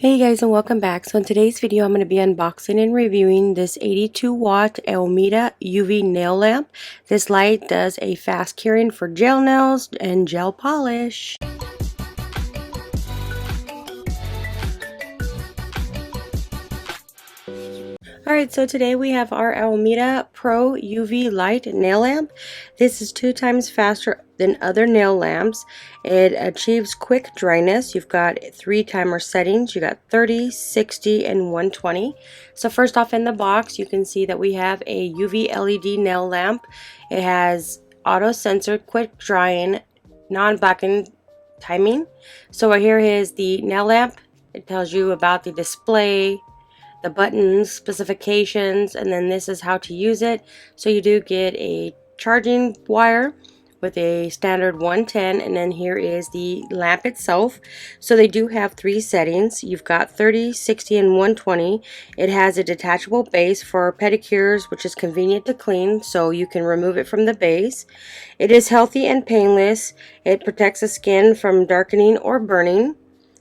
Hey guys, and welcome back. So in today's video I'm going to be unboxing and reviewing this 82 watt AOMIDA UV nail lamp. This light does a fast curing for gel nails and gel polish. Alright, so today we have our AOMIDA Pro UV Light Nail Lamp. This is 2 times faster than other nail lamps. It achieves quick dryness. You've got 3 timer settings. You got 30, 60, and 120. So first off in the box, you can see that we have a UV LED nail lamp. It has auto sensor, quick drying, non-blackened timing. So right here is the nail lamp. It tells you about the display, the buttons, specifications, and then this is how to use it. So you do get a charging wire with a standard 110, and then here is the lamp itself. So they do have 3 settings. You've got 30, 60, and 120. It has a detachable base for pedicures, which is convenient to clean, so you can remove it from the base. It is healthy and painless. It protects the skin from darkening or burning.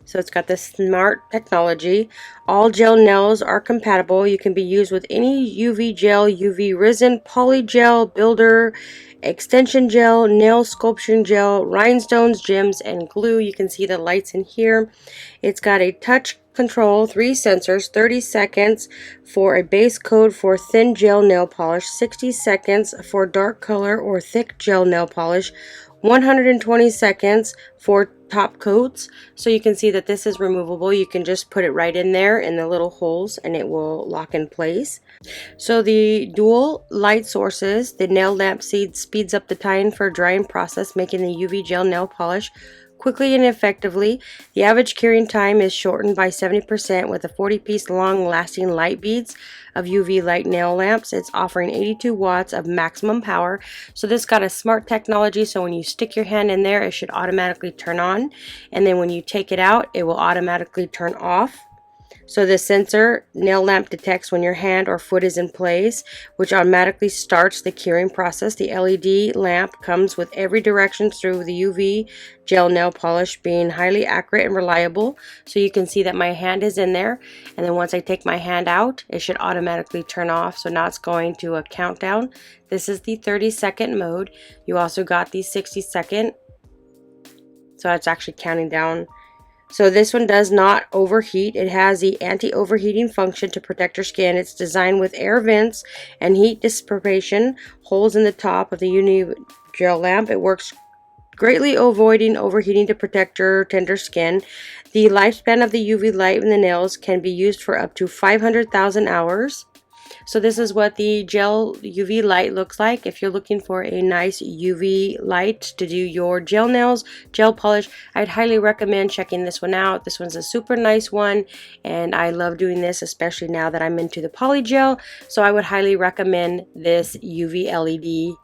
So it's got this smart technology. All gel nails are compatible. You can be used with any UV gel, UV resin, poly gel, builder, extension gel, nail sculpture gel, rhinestones, gems, and glue. You can see the lights in here. It's got a touch control, 3 sensors, 30 seconds for a base coat for thin gel nail polish, 60 seconds for dark color or thick gel nail polish, 120 seconds for top coats. So you can see that this is removable. You can just put it right in there in the little holes and it will lock in place. So the dual light sources, the nail lamp speeds up the time for drying process, making the UV gel nail polish quickly and effectively. The average curing time is shortened by 70% with a 40-piece long-lasting light beads of UV light nail lamps. It's offering 82 watts of maximum power. So this got a smart technology, so when you stick your hand in there, it should automatically turn on, and then when you take it out, it will automatically turn off. So the sensor nail lamp detects when your hand or foot is in place, which automatically starts the curing process. The LED lamp comes with every direction through the UV gel nail polish, being highly accurate and reliable. So you can see that my hand is in there, and then once I take my hand out, it should automatically turn off. So now it's going to a countdown. This is the 30-second mode. You also got the 60-second. So it's actually counting down. So this one does not overheat. It has the anti-overheating function to protect your skin. It's designed with air vents and heat dissipation holes in the top of the UV gel lamp. It works greatly avoiding overheating to protect your tender skin. The lifespan of the UV light in the nails can be used for up to 500,000 hours. So this is what the gel UV light looks like. If you're looking for a nice UV light to do your gel nails, gel polish, I'd highly recommend checking this one out. This one's a super nice one, and I love doing this, especially now that I'm into the poly gel. So I would highly recommend this UV LED